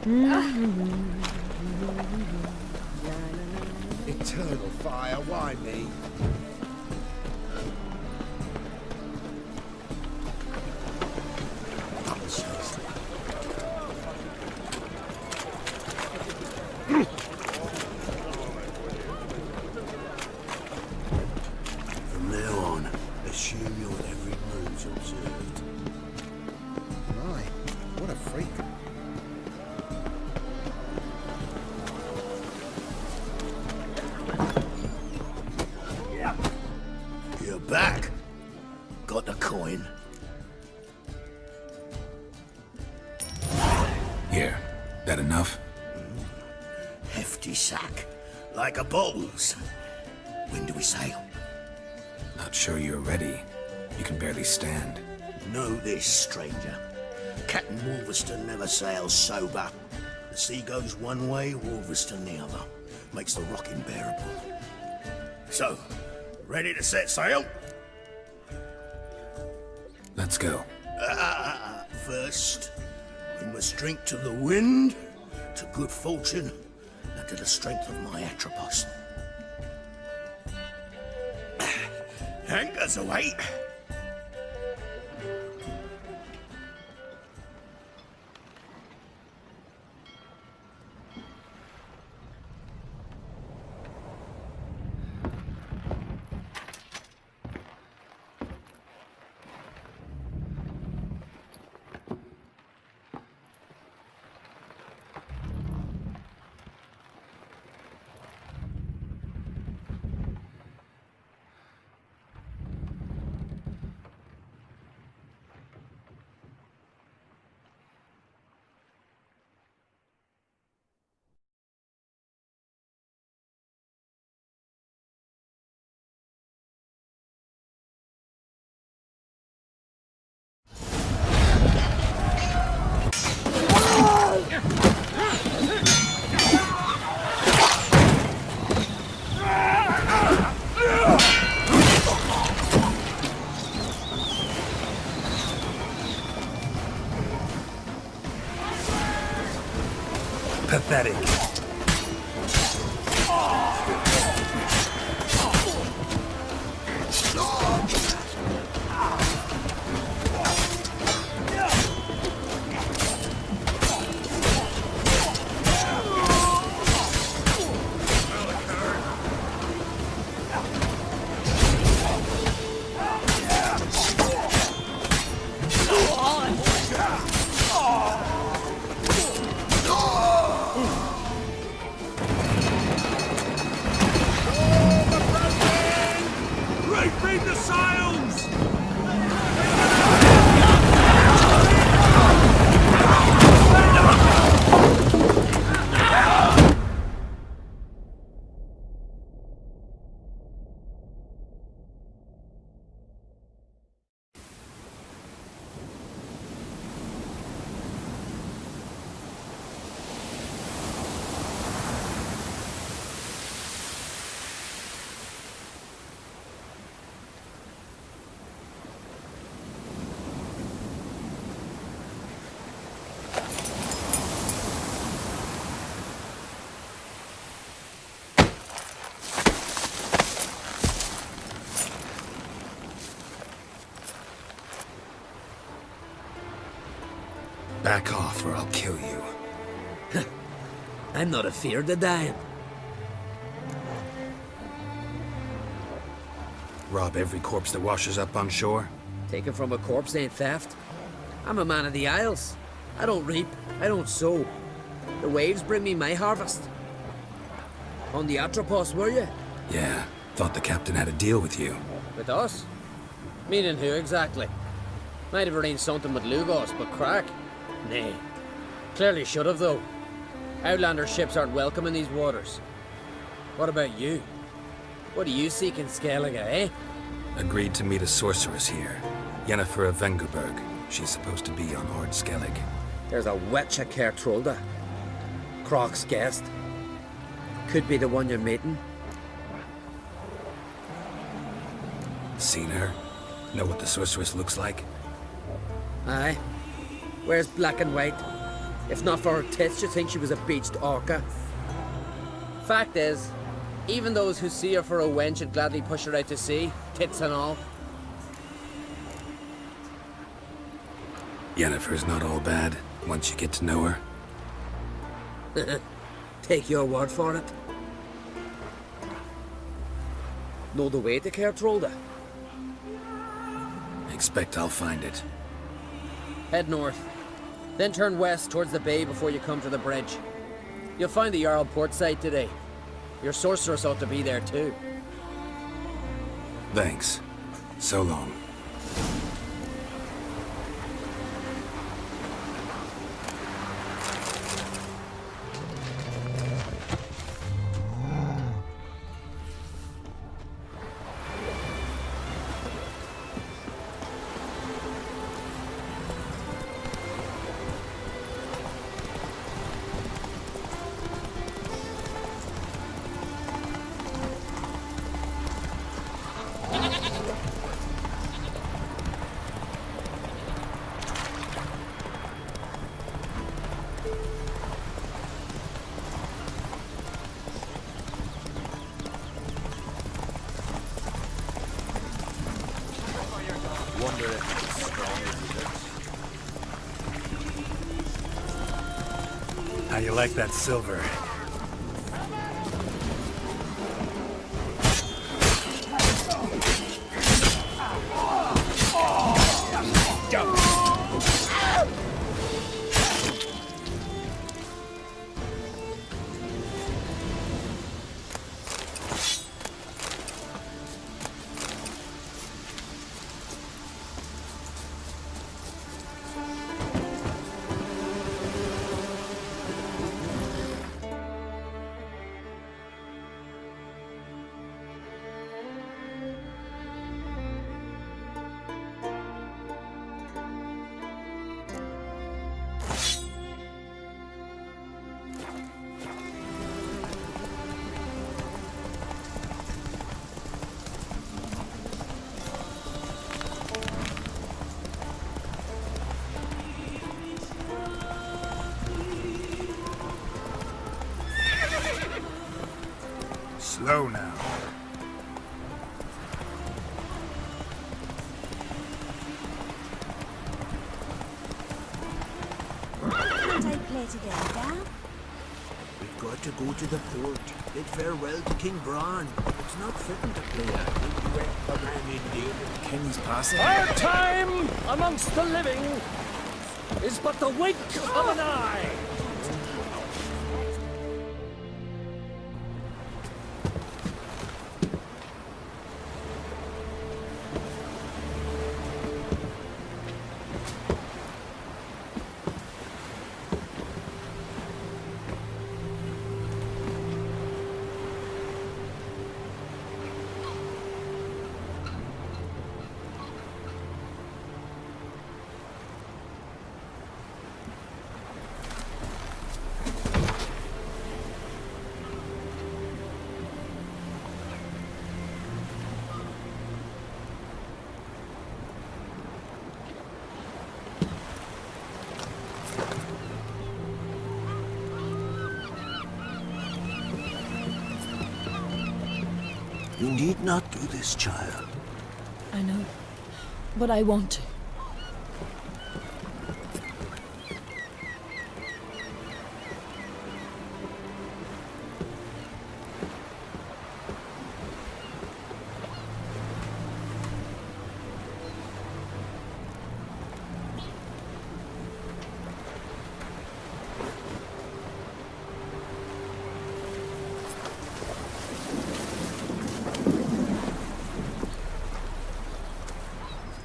Eternal fire, why me? From now on, assume your every move's observed. My, what a freak. You're back. Got the coin. Here, that enough? Hefty sack. Like a bowls. When do we sail? Not sure you're ready. You can barely stand. Know this, stranger. Captain Wolverston never sails sober. The sea goes one way, Wolverston the other. Makes the rocking bearable. So, ready to set sail? Let's go. First, we must drink to the wind, to good fortune, and to the strength of my Atropos. Anchors away. Pathetic. Reefing the sails! Back off or I'll kill you. I'm not afeard of dying. Rob every corpse that washes up on shore? Taken from a corpse ain't theft. I'm a man of the Isles. I don't reap, I don't sow. The waves bring me my harvest. On the Atropos, were you? Yeah, thought the captain had a deal with you. With us? Meaning who exactly? Might have arranged something with Lugos, but crack? Nay. Clearly should have, though. Outlander ships aren't welcome in these waters. What about you? What do you seek in Skellige, eh? Agreed to meet a sorceress here. Yennefer of Vengerberg. She's supposed to be on Ord Skellig. There's a witch at Kertrolda. Croc's guest. Could be the one you're meeting. Seen her? Know what the sorceress looks like? Aye. Wears black and white. If not for her tits, you'd think she was a beached orca. Fact is, even those who see her for a wench would gladly push her out to sea, tits and all. Yennefer's not all bad, once you get to know her. Take your word for it. Know the way to Kertrolda? Expect I'll find it. Head north, then turn west towards the bay before you come to the bridge. You'll find the Jarl port site today. Your sorceress ought to be there too. Thanks. So long. Wonder if it's as strong as it looks. How you like that silver? Slow now. Can't I play together? We've got to go to the port. Bid farewell to King Bran. It's not fitting to play a duet man indeed. King's passing. Our time amongst the living is but the wink of an eye. You need not do this, child. I know, but I want to.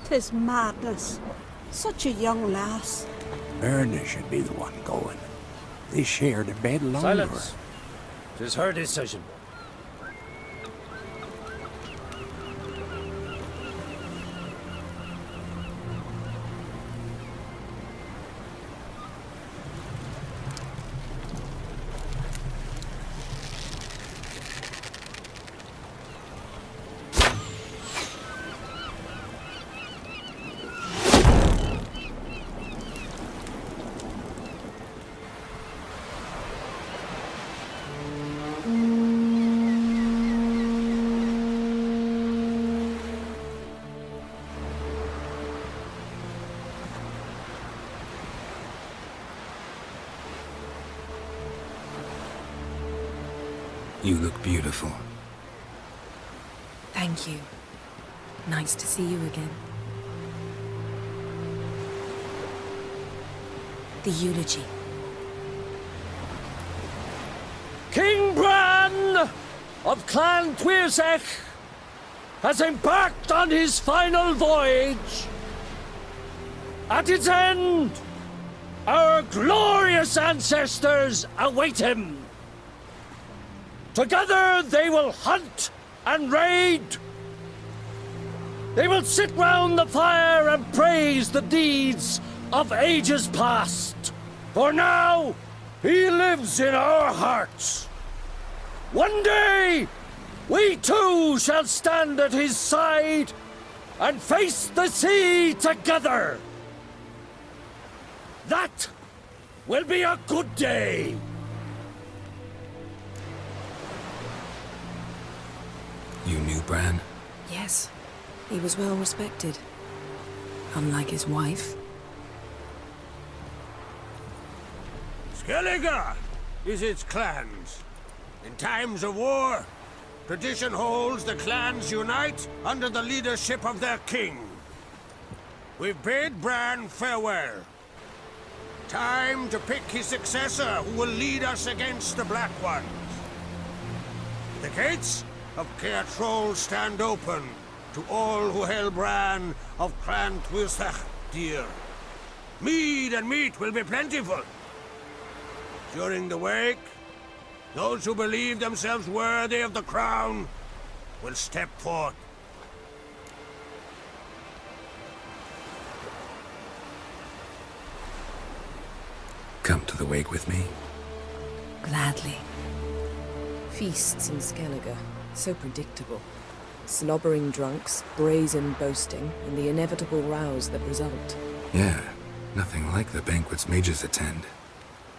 Tis madness. Such a young lass. Erna should be the one going. They shared a bed longer. Silence. 'Tis her decision. You look beautiful. Thank you. Nice to see you again. The eulogy. King Bran of Clan Tuirsech has embarked on his final voyage. At its end, our glorious ancestors await him. Together they will hunt and raid. They will sit round the fire and praise the deeds of ages past. For now, he lives in our hearts. One day, we too shall stand at his side and face the sea together. That will be a good day. You knew Bran? Yes, he was well respected. Unlike his wife. Skellige is its clans. In times of war, tradition holds the clans unite under the leadership of their king. We've bid Bran farewell. Time to pick his successor who will lead us against the Black Ones. The gates of Caer Troll stand open to all who held Bran of Clan Tuirsech dear. Mead and meat will be plentiful. During the wake, those who believe themselves worthy of the crown will step forth. Come to the wake with me? Gladly. Feasts in Skellige, so predictable. Slobbering drunks, brazen boasting, and the inevitable rows that result. Yeah, nothing like the banquets mages attend.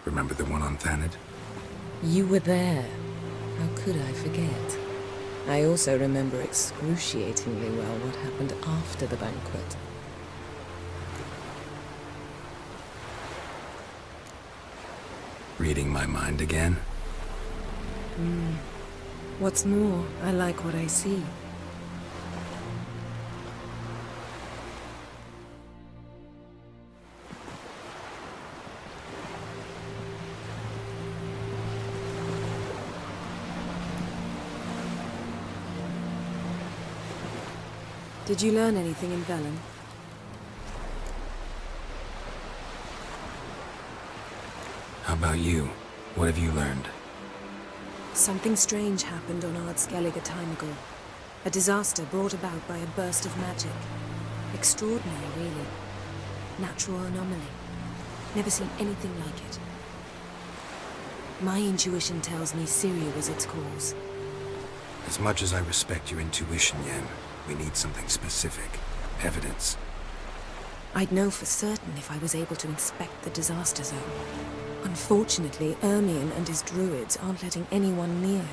Remember the one on Thanedd? You were there. How could I forget? I also remember excruciatingly well what happened after the banquet. Reading my mind again? What's more, I like what I see. Did you learn anything in Velen? How about you? What have you learned? Something strange happened on Ard Skellige a time ago. A disaster brought about by a burst of magic. Extraordinary, really. Natural anomaly. Never seen anything like it. My intuition tells me Syria was its cause. As much as I respect your intuition, Yen, we need something specific. Evidence. I'd know for certain if I was able to inspect the disaster zone. Unfortunately, Ermion and his druids aren't letting anyone near.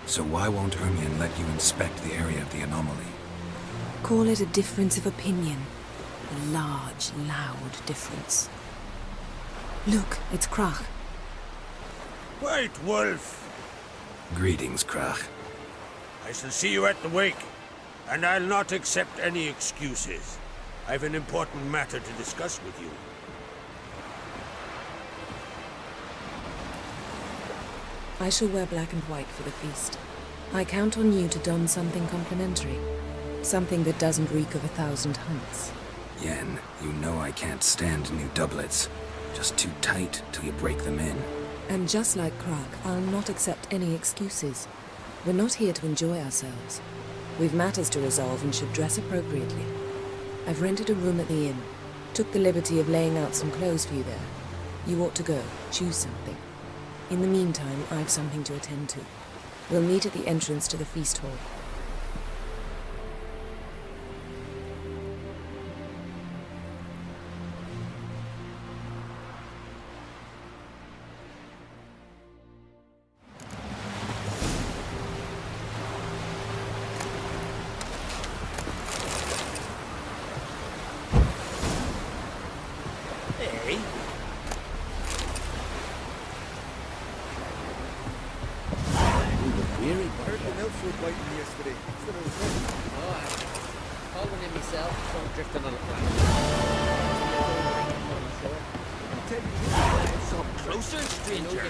So why won't Ermion let you inspect the area of the anomaly? Call it a difference of opinion. A large, loud difference. Look, it's Krach. White Wolf! Greetings, Krach. I shall see you at the wake, and I'll not accept any excuses. I've an important matter to discuss with you. I shall wear black and white for the feast. I count on you to don something complimentary. Something that doesn't reek of 1,000 hunts. Yen, you know I can't stand new doublets. Just too tight till you break them in. And just like Krach, I'll not accept any excuses. We're not here to enjoy ourselves. We've matters to resolve and should dress appropriately. I've rented a room at the inn. Took the liberty of laying out some clothes for you there. You ought to go. Choose something. In the meantime, I've something to attend to. We'll meet at the entrance to the feast hall. were biting me yesterday. Oh, I called one in myself, so I'm drifting on a Come closer, stranger.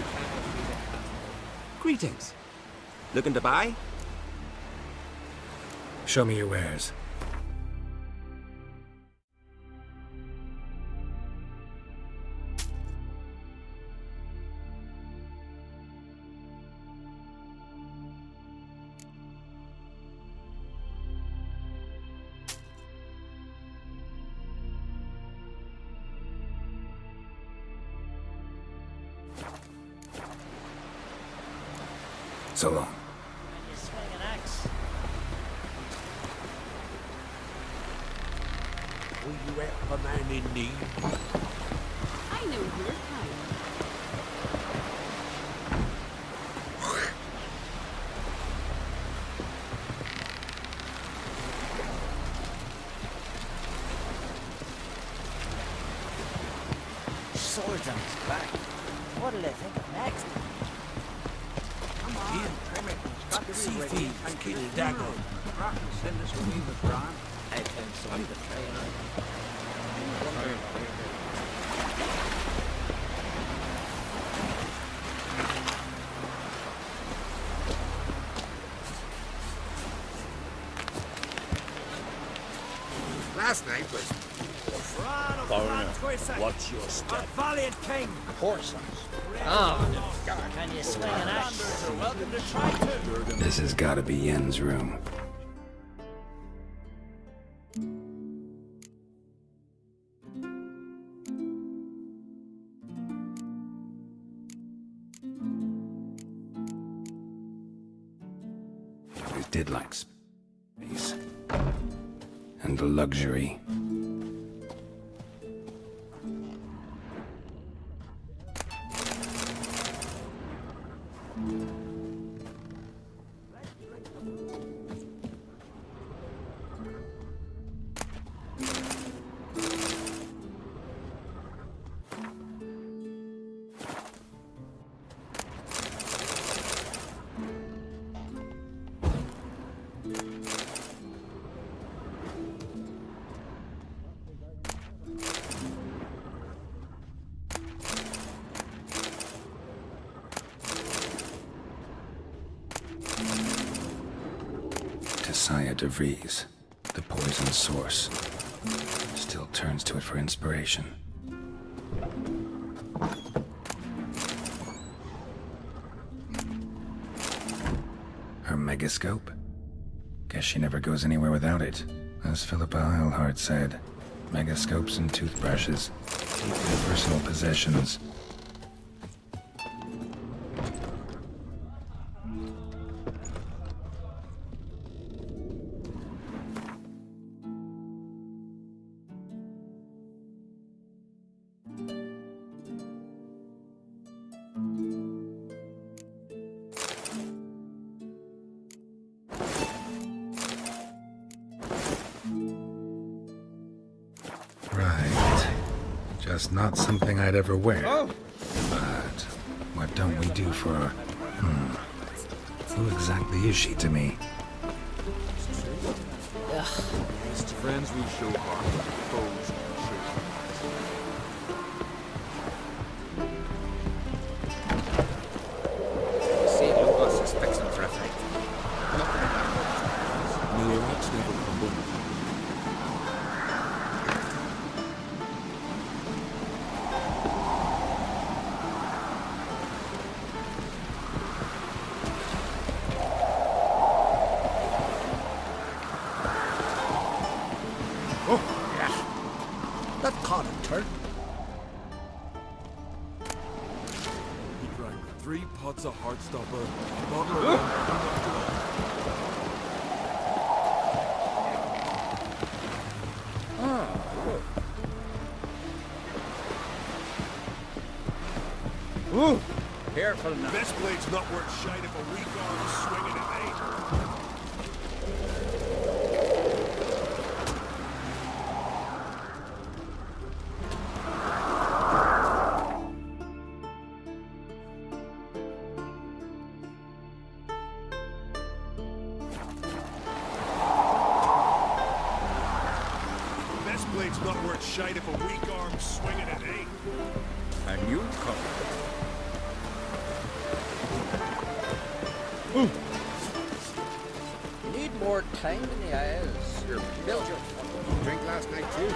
Greetings. Looking to buy? Show me your wares. So long. You swing an axe. Will you help a man in need? I know your kind. Swords on his back. What'll they think of next? Come on, trim it. It's got to See be ready. thieves, And kill keep dagger. Rock and send us a wee with Bran. I tend to leave the tray Last night was... What's your step? Valiant king! Horses. Oh, Can you swing an axe? You're welcome to try to. This has got to be Yen's room. I did like space. And the luxury. Saya de Vries, the poison source, still turns to it for inspiration. Her megascope? Guess she never goes anywhere without it. As Philippa Eilhart said, megascopes and toothbrushes, keep their personal possessions. Right. Just not something I'd ever wear. But what don't we do for her? Who exactly is she to me? Friends we show heart, foes we show hands. see, Lugos is fixing for a fight. May your axe never crumble. That caught a turn. He drank 3 pots of Heartstopper, a bottle of Ooh, careful now. Best blade's not worth shite if a weak arm is swinging at 8. shite if a weak arm swinging it ain't. A newcomer. Need more time in the Isles. Build your Drink last night too.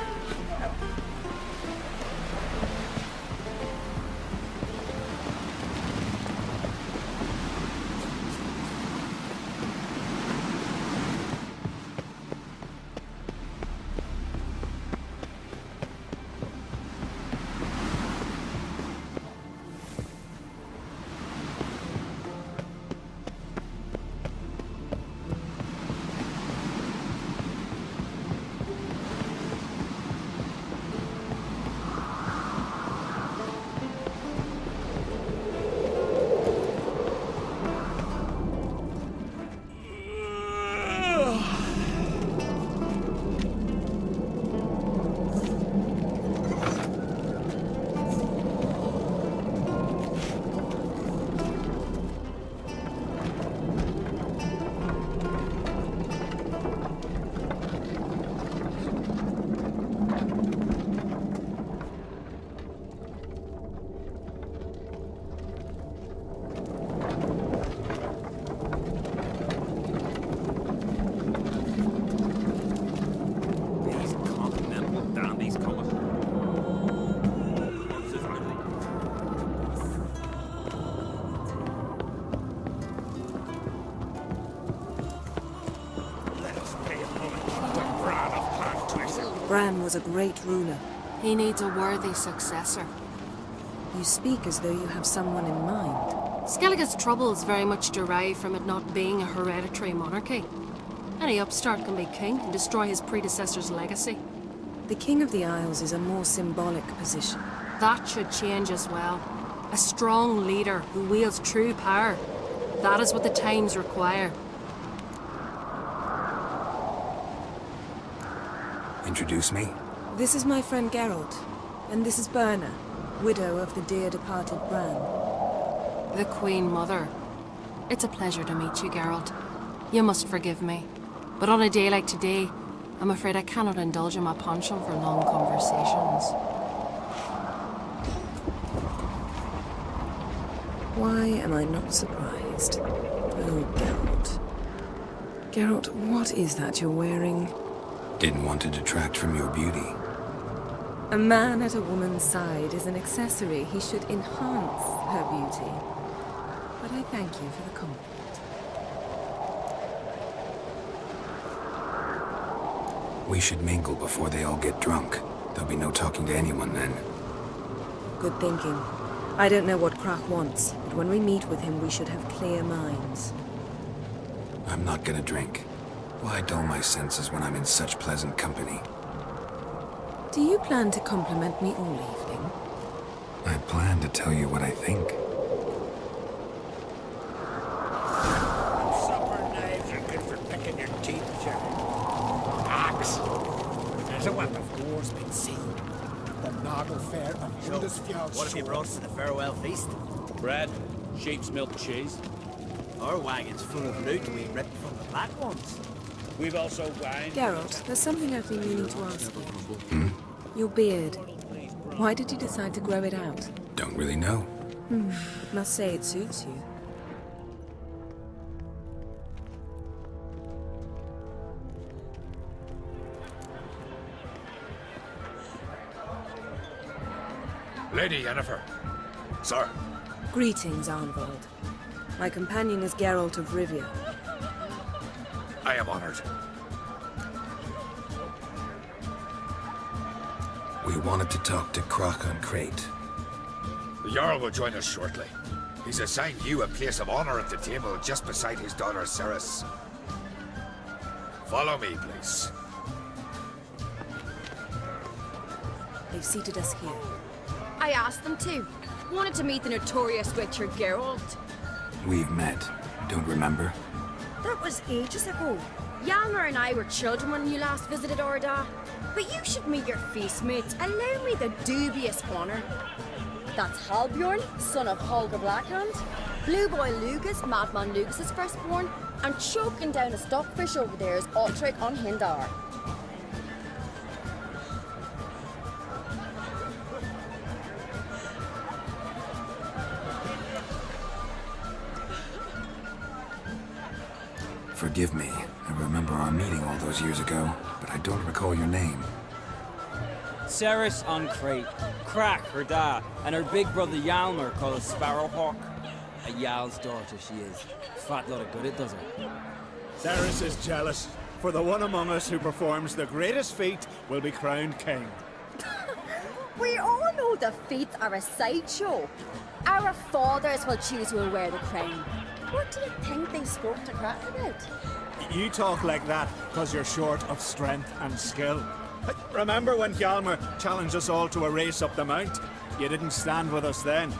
Bran was a great ruler. He needs a worthy successor. You speak as though you have someone in mind. Skellige's troubles very much derive from it not being a hereditary monarchy. Any upstart can be king and destroy his predecessor's legacy. The King of the Isles is a more symbolic position. That should change as well. A strong leader who wields true power. That is what the times require. Introduce me? This is my friend Geralt, and this is Berna, widow of the dear departed Bran. The Queen Mother. It's a pleasure to meet you, Geralt. You must forgive me. But on a day like today, I'm afraid I cannot indulge in my penchant for long conversations. Why am I not surprised? Oh, Geralt. Geralt, what is that you're wearing? Didn't want to detract from your beauty. A man at a woman's side is an accessory. He should enhance her beauty. But I thank you for the compliment. We should mingle before they all get drunk. There'll be no talking to anyone then. Good thinking. I don't know what Krach wants, but when we meet with him, we should have clear minds. I'm not gonna drink. Why dull my senses when I'm in such pleasant company? Do you plan to compliment me all evening? I plan to tell you what I think. Supper knives are good for picking your teeth, Jerry. Axe. There's a weapon. Door's been seen. The Noggle Fair of Bundesfjord. What have you brought us to the farewell feast? Bread, sheep's milk cheese. Our wagon's full of loot we ripped from the black ones. We've also wine. Geralt, there's something I've been meaning to ask you. Your beard. Why did you decide to grow it out? Don't really know. Must say it suits you. Lady Yennefer. Sir. Greetings, Arnvald. My companion is Geralt of Rivia. I am honored. We wanted to talk to Krach on Crate. The Jarl will join us shortly. He's assigned you a place of honor at the table just beside his daughter Ceres. Follow me, please. They've seated us here. I asked them to. Wanted to meet the notorious Witcher Geralt. We've met. Don't remember? That was ages ago. Yalmer and I were children when you last visited Orda. But you should meet your feast mates. Allow me the dubious honor. That's Halbjorn, son of Holger Blackhand. Blue Boy Lugas, Madman Lugas' firstborn. And choking down a stockfish over there is Otrek on Hindar. Forgive me. I remember our meeting all those years ago, but I don't recall your name. Ceres on Crate, Crack, her da, and her big brother Yalmer called a Sparrowhawk. A Yal's daughter she is. Fat lot of good it does her. Ceres is jealous, for the one among us who performs the greatest feat will be crowned king. We all know the feats are a sideshow. Our fathers will choose who will wear the crown. What do you think they spoke to Crack about? You talk like that because you're short of strength and skill. Remember when Hjalmar challenged us all to a race up the mount? You didn't stand with us then.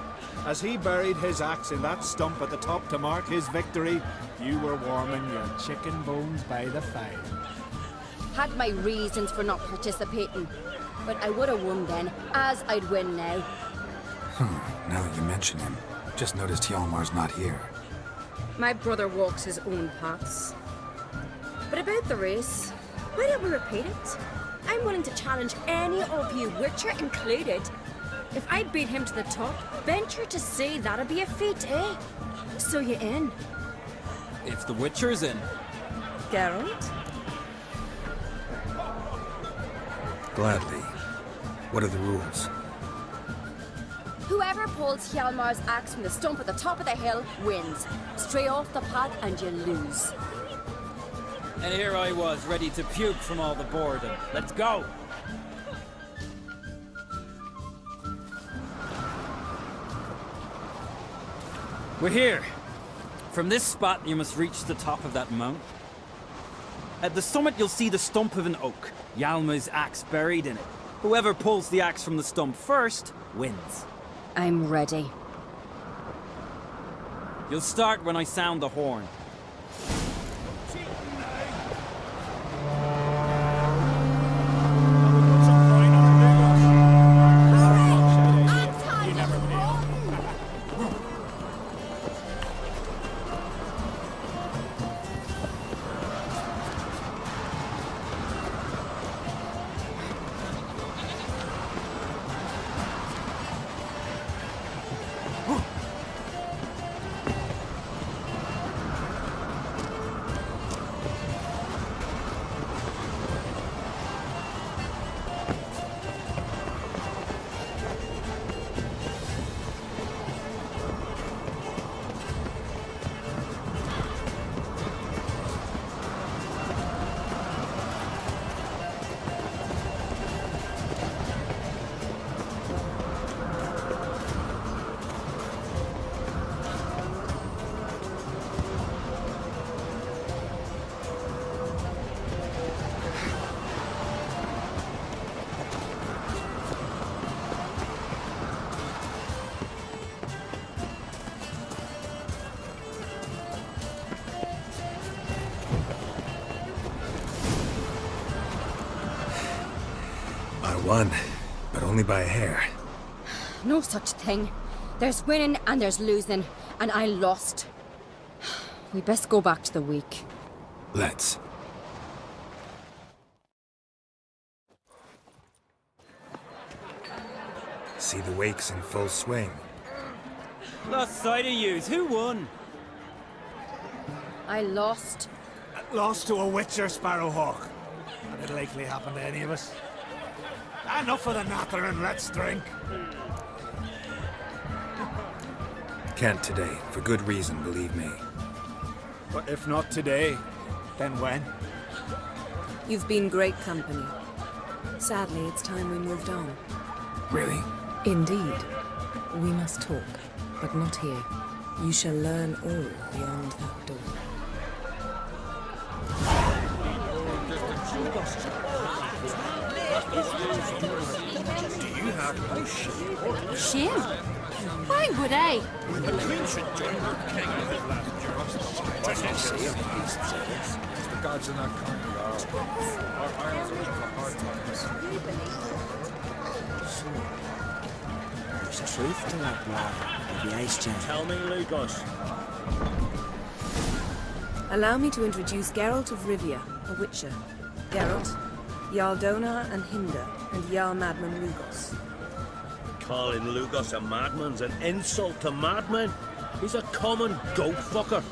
As he buried his axe in that stump at the top to mark his victory, you were warming your chicken bones by the fire. Had my reasons for not participating, but I would have won then, as I'd win now. Now that you mention him, just noticed Hjalmar's not here. My brother walks his own paths. But about the race, why don't we repeat it? I'm willing to challenge any of you, Witcher included. If I beat him to the top, venture to say that'll be a feat, eh? So you in? If the Witcher's in. Geralt? Gladly. What are the rules? Whoever pulls Hjalmar's axe from the stump at the top of the hill wins. Stray off the path and you lose. And here I was, ready to puke from all the boredom. Let's go! We're here. From this spot, you must reach the top of that mount. At the summit, you'll see the stump of an oak. Hjalmar's axe buried in it. Whoever pulls the axe from the stump first, wins. I'm ready. You'll start when I sound the horn. Won, but only by a hair. No such thing. There's winning and there's losing, and I lost. We best go back to the week. Let's. See the wakes in full swing. Lost sight of yous. Who won? I lost. Lost to a Witcher, Sparrowhawk. And it'll likely happen to any of us. Enough of the natter and let's drink. Can't today, for good reason, believe me. But if not today, then when? You've been great company. Sadly, it's time we moved on. Really? Indeed. We must talk, but not here. You shall learn all beyond that door. Do you have no shame? Shame? Why would I? A queen should join her king in his last job. What you say of these? The gods are not kind to our isles are in for hard times. There's truth to that lad. The ice giant. Tell me, Lugos. Allow me to introduce Geralt of Rivia, a Witcher. Geralt, Jarl Donar and Hinder, and Jarl Madman Lugos. Calling Lugos a madman's an insult to madmen. He's a common goat fucker.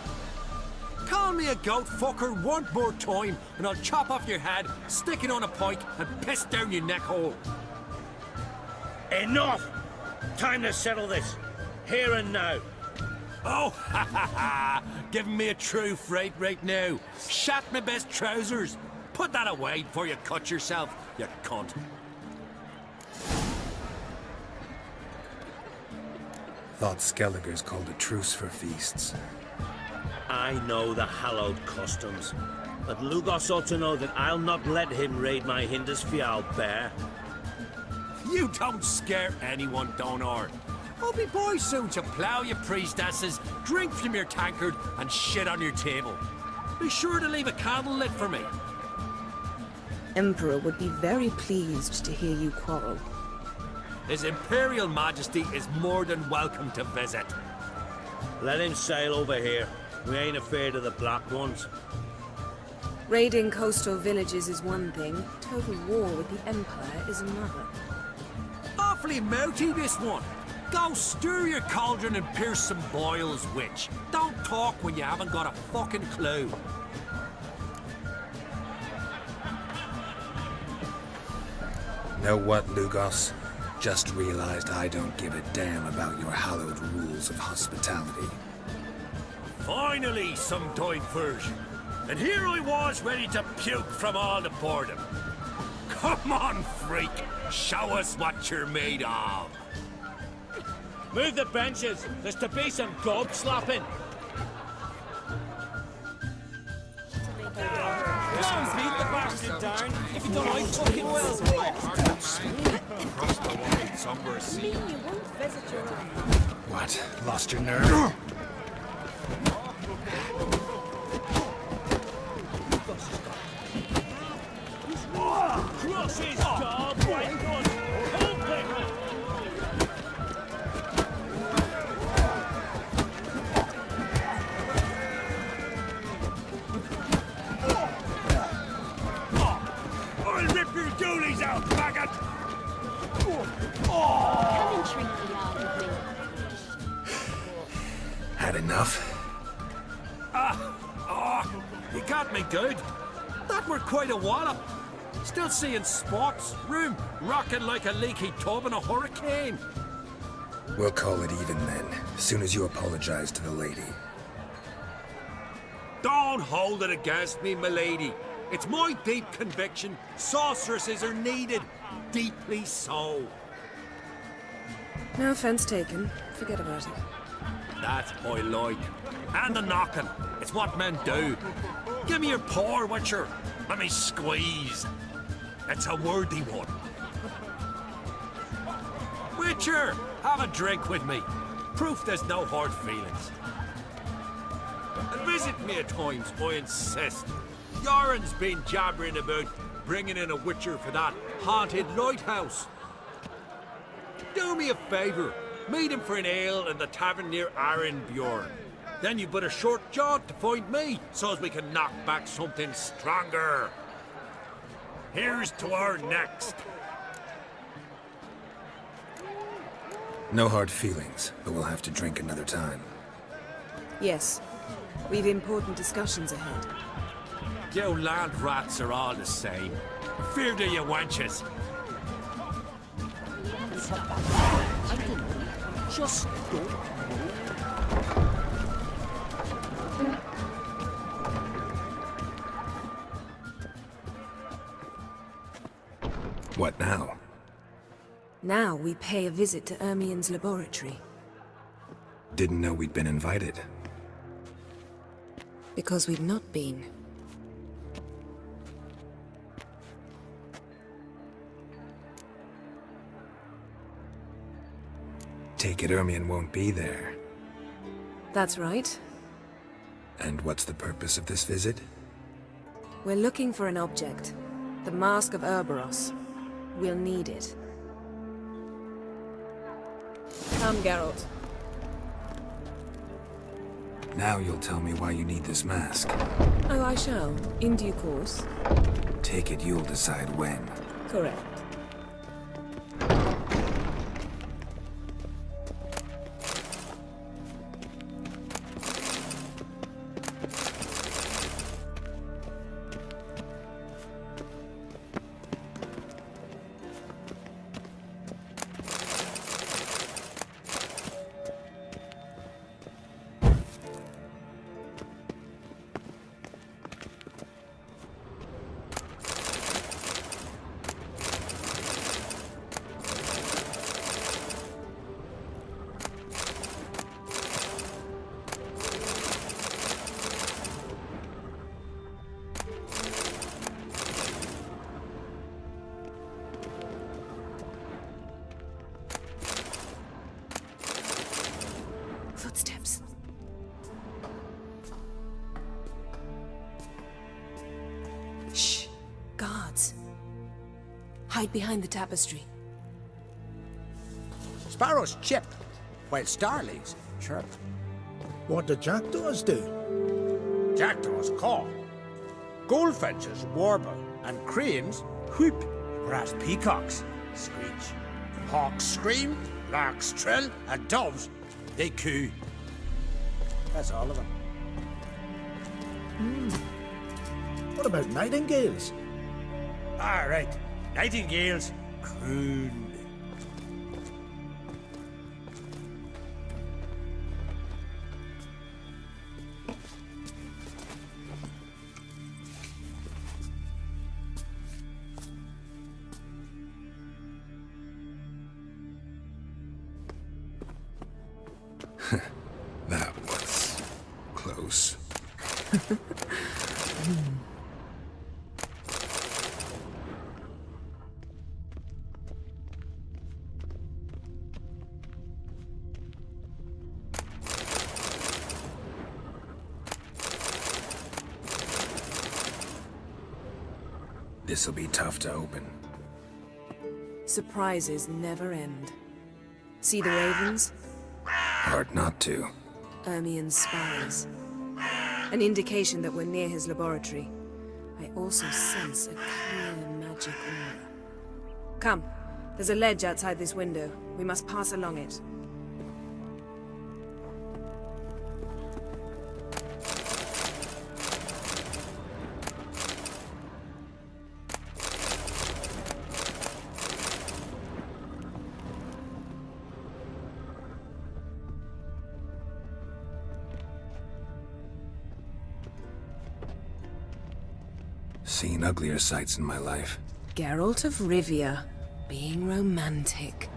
Call me a goat fucker one more time, and I'll chop off your head, stick it on a pike, and piss down your neck hole. Enough! Time to settle this. Here and now. Oh, ha ha ha! Giving me a true fright right now. Shat my best trousers. Put that away before you cut yourself, you cunt. Thought Skelliger's called a truce for feasts. I know the hallowed customs, but Lugos ought to know that I'll not let him raid my Hindisfial bear. You don't scare anyone, Donar. I'll be boys soon to plough your priestesses, drink from your tankard, and shit on your table. Be sure to leave a candle lit for me. Emperor would be very pleased to hear you quarrel. His Imperial Majesty is more than welcome to visit. Let him sail over here. We ain't afraid of the Black Ones. Raiding coastal villages is one thing. Total war with the Empire is another. Awfully mouty, this one. Go stir your cauldron and pierce some boils, witch. Don't talk when you haven't got a fucking clue. Know what, Lugos? Just realized I don't give a damn about your hallowed rules of hospitality. Finally, some diversion. And here I was ready to puke from all the boredom. Come on, freak. Show us what you're made of. Move the benches. There's to be some gob slapping. Don't beat the bastard down. If you don't, I fucking will. Across the wide somber sea. What? Lost your nerve? Cross his gob, right gun. I'll rip your doolies out, faggot! Come and drink the yard with me. Had enough? You got me good. That were quite a wallop. Still seeing spots, room rocking like a leaky tub in a hurricane. We'll call it even then, as soon as you apologize to the lady. Don't hold it against me, milady. It's my deep conviction sorceresses are needed. Deeply so. No offense taken. Forget about it. That's I like. And the knocking. It's what men do. Give me your paw, Witcher. Let me squeeze. It's a worthy one. Witcher, have a drink with me. Proof there's no hard feelings. And visit me at times, I insist. Yoren's been jabbering about bringing in a Witcher for that haunted lighthouse. Do me a favour. Meet him for an ale in the tavern near Arenbjorn. Then you but a short jaunt to find me, so as we can knock back something stronger. Here's to our next. No hard feelings, but we'll have to drink another time. Yes. We've important discussions ahead. You land rats are all the same. Fear to you wenches. Just don't. What now? Now we pay a visit to Ermien's laboratory. Didn't know we'd been invited. Because we've not been. Take it Ermien won't be there. That's right. And what's the purpose of this visit? We're looking for an object. The Mask of Urboros. We'll need it. Come, Geralt. Now you'll tell me why you need this mask. Oh, I shall. In due course. Take it you'll decide when. Correct. Hide behind the tapestry. Sparrows chip, while starlings chirp. What do jackdaws do? Jackdaws caw. Goldfinches warble, and cranes whoop, whereas peacocks screech. Hawks scream, larks trill, and doves, they coo. That's all of them. What about nightingales? All right, nightingales croon. That was close. This'll be tough to open. Surprises never end. See the ravens? Hard not to. Ermien's spies. An indication that we're near his laboratory. I also sense a clear magic aura. Come, there's a ledge outside this window. We must pass along it. Seen uglier sights in my life. Geralt of Rivia, being romantic.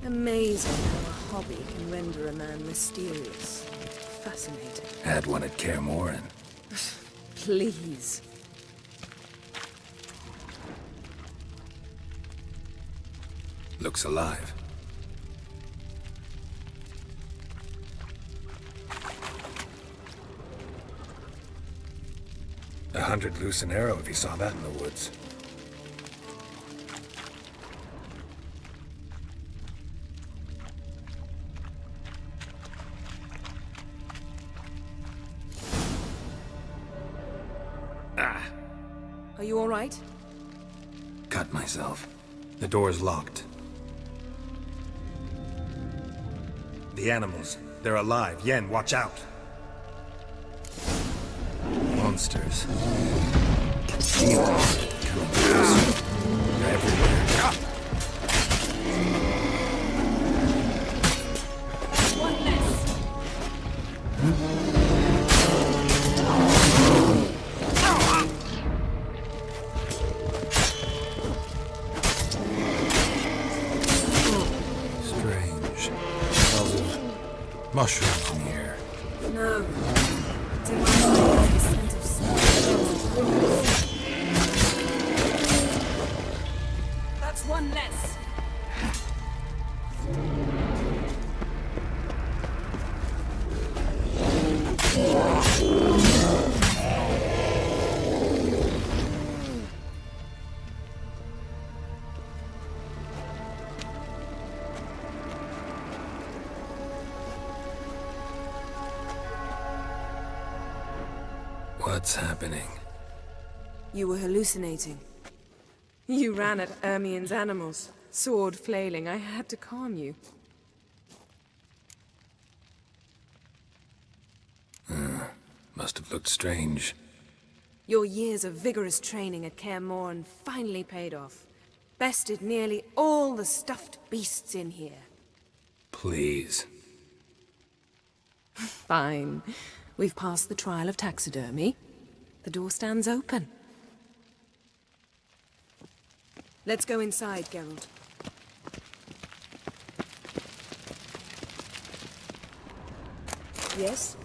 Amazing how a hobby can render a man mysterious. Fascinating. Had one at Kaer Morhen. Please. Looks alive. $100 loose an arrow if you saw that in the woods. Are you all right? Cut myself. The door's locked. The animals. They're alive. Yen, watch out. Monsters. Demons. Coming closer. They're everywhere. One less. Mushrooms in here. No. It's in my stomach, the scent of smoke. That's one less. What's happening? You were hallucinating. You ran at Ermien's animals, sword flailing. I had to calm you. Must have looked strange. Your years of vigorous training at Kaer Morhen finally paid off. Bested nearly all the stuffed beasts in here. Please. Fine. We've passed the trial of taxidermy. The door stands open. Let's go inside, Geralt. Yes?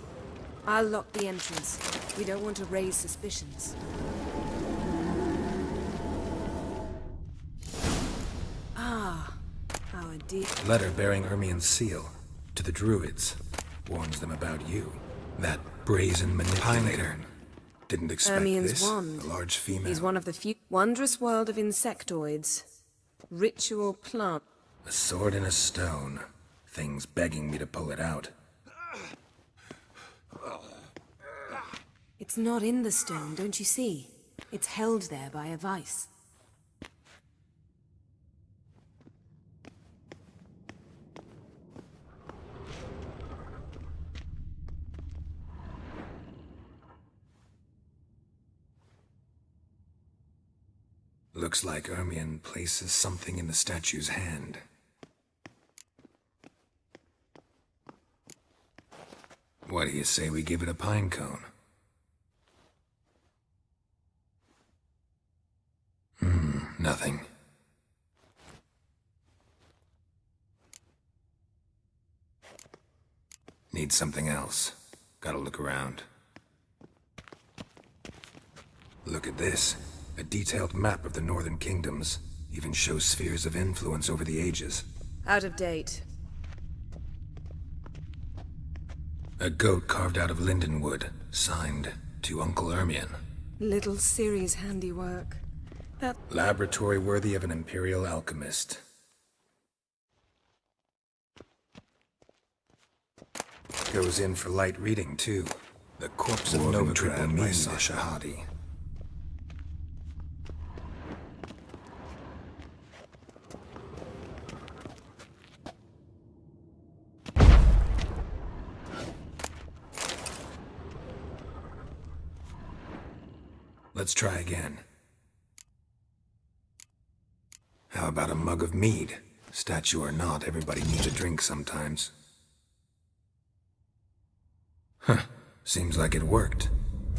I'll lock the entrance. We don't want to raise suspicions. Ah, our dear... Letter bearing Ermien's seal to the druids. Warns them about you. That brazen manipulator. Didn't expect Ermien's this. wand. A large female. He's one of the few... Wondrous world of insectoids. Ritual plant. A sword and a stone. Things begging me to pull it out. It's not in the stone, don't you see? It's held there by a vice. Looks like Ermien places something in the statue's hand. What do you say we give it a pine cone? Nothing. Need something else. Gotta look around. Look at this. A detailed map of the northern kingdoms. Even shows spheres of influence over the ages. Out of date. A goat carved out of lindenwood. Signed to Uncle Ermien. Little Ciri's handiwork. That... Laboratory worthy of an imperial alchemist. Goes in for light reading, too. The Corpse of Novigrad by Sasha Hadi. Let's try again. How about a mug of mead? Statue or not, everybody needs a drink sometimes. Huh. Seems like it worked.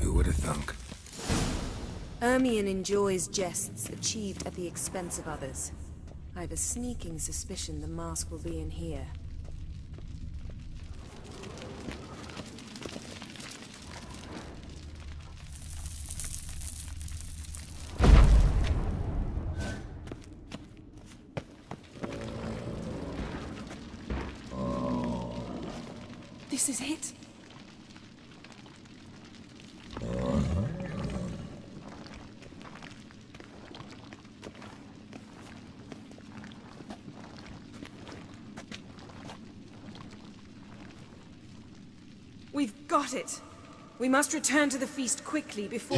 Who would have thunk? Ermien enjoys jests achieved at the expense of others. I've a sneaking suspicion the mask will be in here. This is it. We've got it. We must return to the feast quickly before...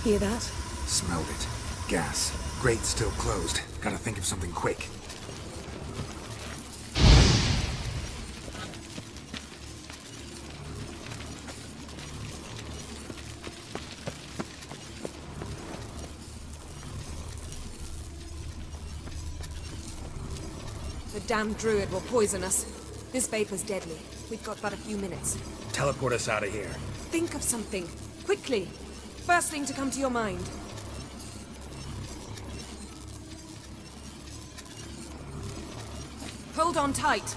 Hear that? Smelled it. Gas. Grate still closed. Gotta think of something quick. The damned druid will poison us. This vapor's deadly. We've got but a few minutes. Teleport us out of here. Think of something. Quickly. First thing to come to your mind. Hold on tight.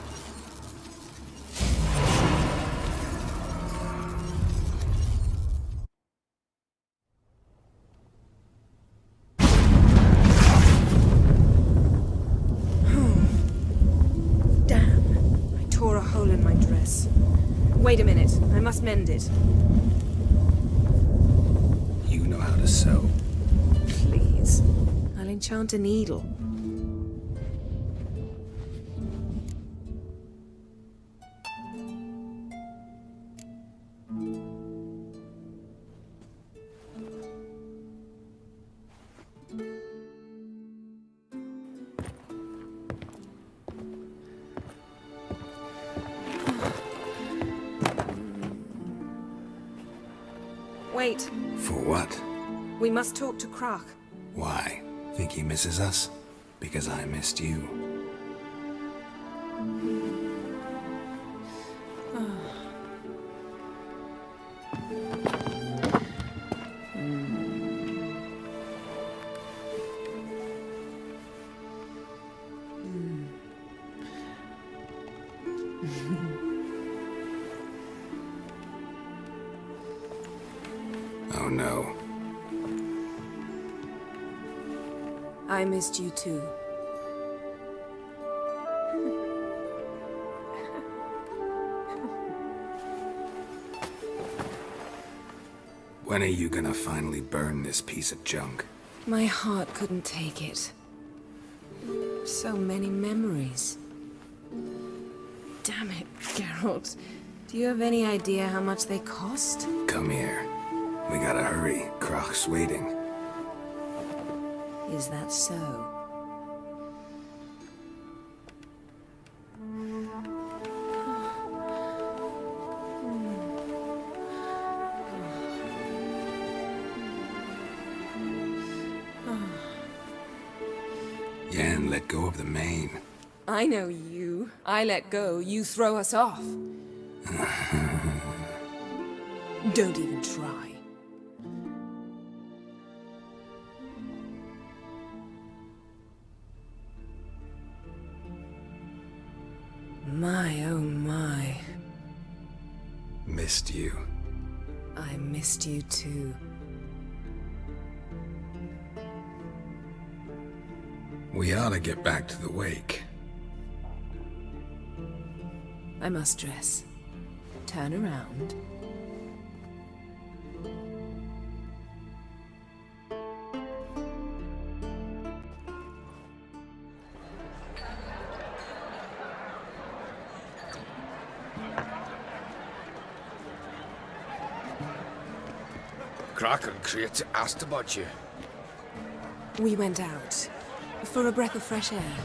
Wait a minute. I must mend it. You know how to sew. Please. I'll enchant a needle. Wait. For what? We must talk to Croc. Why? Think he misses us? Because I missed you. Oh no. I missed you too. When are you gonna finally burn this piece of junk? My heart couldn't take it. So many memories. Damn it, Geralt. Do you have any idea how much they cost? Come here. We gotta hurry. Croc's waiting. Is that so? Yen, let go of the mane. I know you. I let go, you throw us off. Don't even try. My, oh my. Missed you. I missed you too. We ought to get back to the wake. I must dress. Turn around. Croc and Create asked about you. We went out. For a breath of fresh air.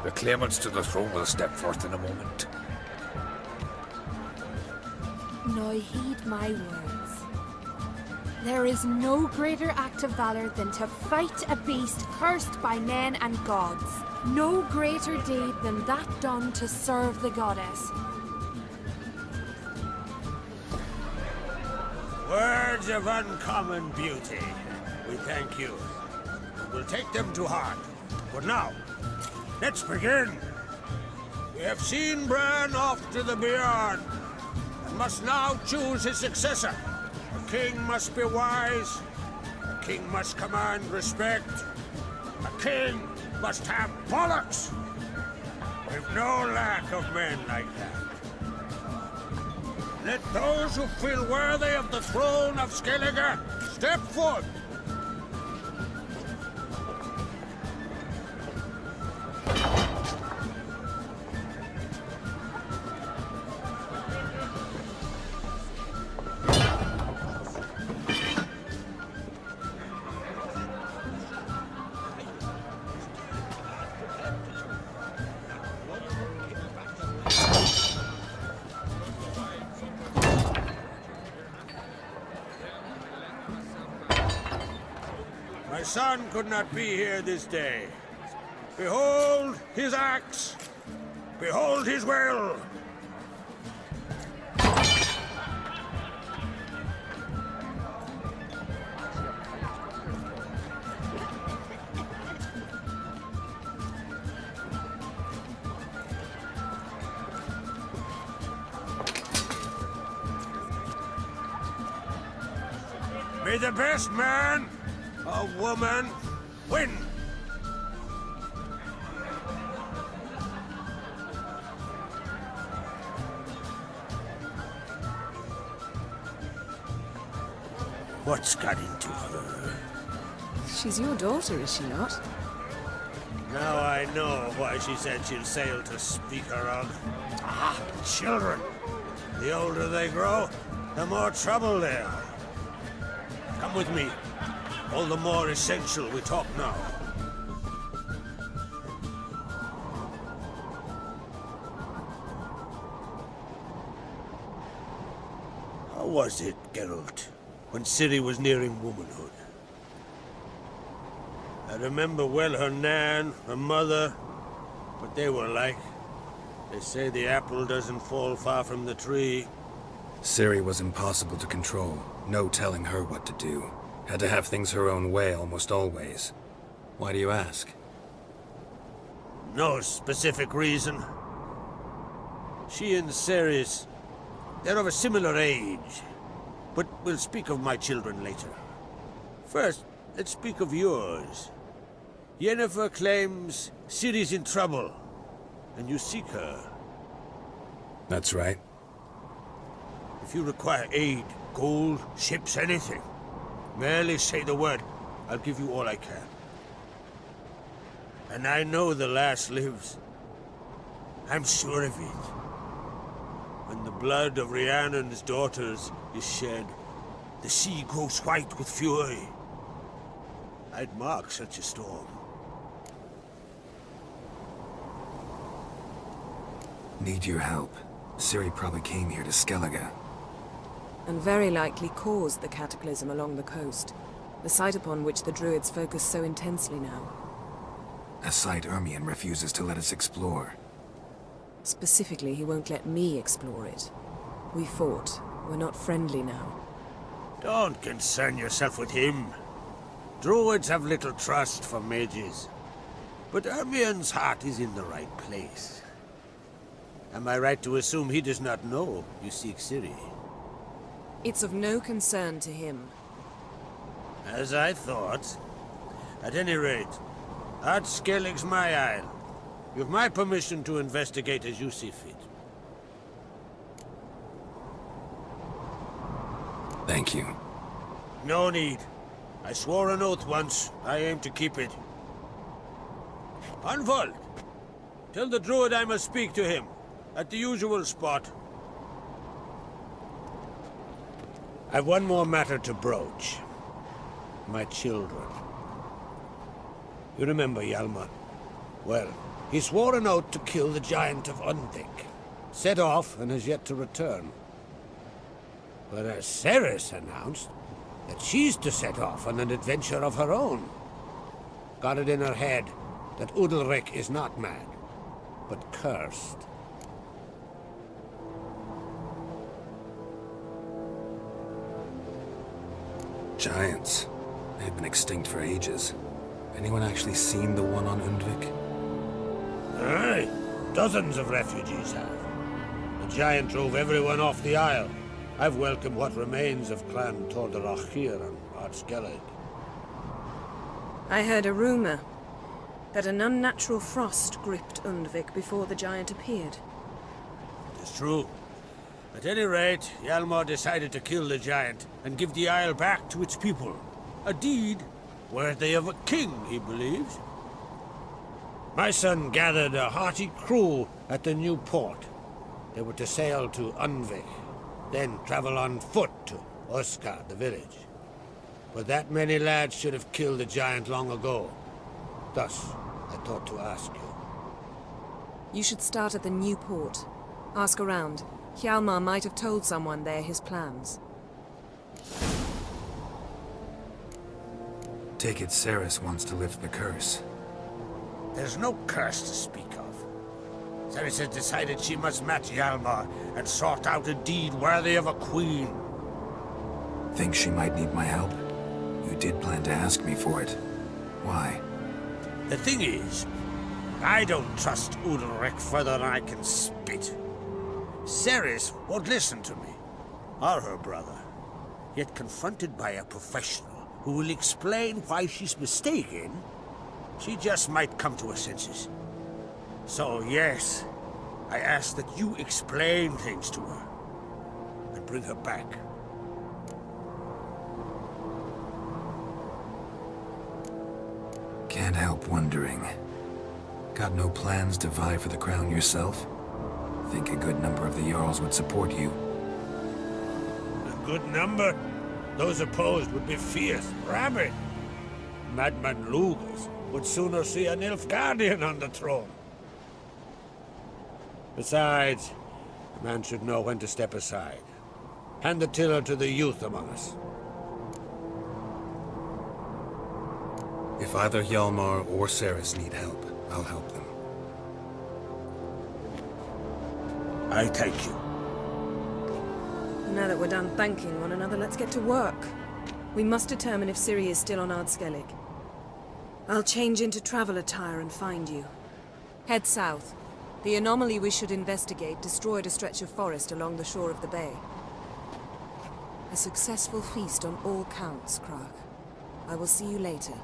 The claimants to the throne will step forth in a moment. Now heed my words. There is no greater act of valor than to fight a beast cursed by men and gods. No greater deed than that done to serve the goddess. Words of uncommon beauty. We thank you. We'll take them to heart. But now, let's begin. We have seen Bran off to the beyond, and must now choose his successor. A king must be wise. A king must command respect. A king must have bollocks. We've no lack of men like that. Let those who feel worthy of the throne of Skellige step forth. My son could not be here this day. Behold his axe. Behold his will. May the best man or woman win. What's got into her? She's your daughter, is she not? Now I know why she said she'll sail to speak her of. Ah, children. The older they grow, the more trouble they are. Come with me. All the more essential we talk now. How was it, Geralt, when Ciri was nearing womanhood? I remember well her nan, her mother, what they were like. They say the apple doesn't fall far from the tree. Ciri was impossible to control. No telling her what to do. Had to have things her own way almost always. Why do you ask? No specific reason. She and Ceres, they're of a similar age. But we'll speak of my children later. First, let's speak of yours. Yennefer claims Ciri's in trouble, and you seek her. That's right. If you require aid, gold, ships, anything, merely say the word. I'll give you all I can. And I know the lass lives. I'm sure of it. When the blood of Rhiannon's daughters is shed, the sea grows white with fury. I'd mark such a storm. Need your help. Ciri probably came here to Skellige. And very likely caused the cataclysm along the coast, the site upon which the Druids focus so intensely now. A site Ermion refuses to let us explore. Specifically, he won't let me explore it. We fought. We're not friendly now. Don't concern yourself with him. Druids have little trust for mages. But Ermion's heart is in the right place. Am I right to assume he does not know you seek Ciri? It's of no concern to him. As I thought. At any rate, Ard Skellig's my isle. You've my permission to investigate as you see fit. Thank you. No need. I swore an oath once. I aim to keep it. Anvald! Tell the druid I must speak to him. At the usual spot. I've one more matter to broach. My children. You remember Hjalmar? Well, he swore an oath to kill the giant of Undvik. Set off and has yet to return. Whereas Ceres announced that she's to set off on an adventure of her own. Got it in her head that Udalric is not mad, but cursed. Giants. They've been extinct for ages. Anyone actually seen the one on Undvik? Aye. Dozens of refugees have. The giant drove everyone off the isle. I've welcomed what remains of Clan Tordarach here on Ard Skellig. I heard a rumor that an unnatural frost gripped Undvik before the giant appeared. It is true. At any rate, Hjalmar decided to kill the giant and give the isle back to its people. A deed worthy of a king, he believes. My son gathered a hearty crew at the new port. They were to sail to Undvik, then travel on foot to Oskar, the village. But that many lads should have killed the giant long ago. Thus, I thought to ask you. You should start at the new port. Ask around. Hjalmar might have told someone there his plans. Take it Ceres wants to lift the curse. There's no curse to speak of. Ceres has decided she must match Hjalmar and sort out a deed worthy of a queen. Think she might need my help? You did plan to ask me for it. Why? The thing is, I don't trust Udalric further than I can spit. Ceres won't listen to me, or her brother. Yet confronted by a professional who will explain why she's mistaken, she just might come to her senses. So yes, I ask that you explain things to her and bring her back. Can't help wondering. Got no plans to vie for the crown yourself? Think a good number of the Jarls would support you. A good number? Those opposed would be fierce, rabid. Madman Lugos would sooner see an Nilfgaardian on the throne. Besides, a man should know when to step aside. Hand the tiller to the youth among us. If either Hjalmar or Ceres need help, I'll help them. I thank you. Now that we're done thanking one another, let's get to work. We must determine if Ciri is still on Ardskellig. I'll change into travel attire and find you. Head south. The anomaly we should investigate destroyed a stretch of forest along the shore of the bay. A successful feast on all counts, Krach. I will see you later.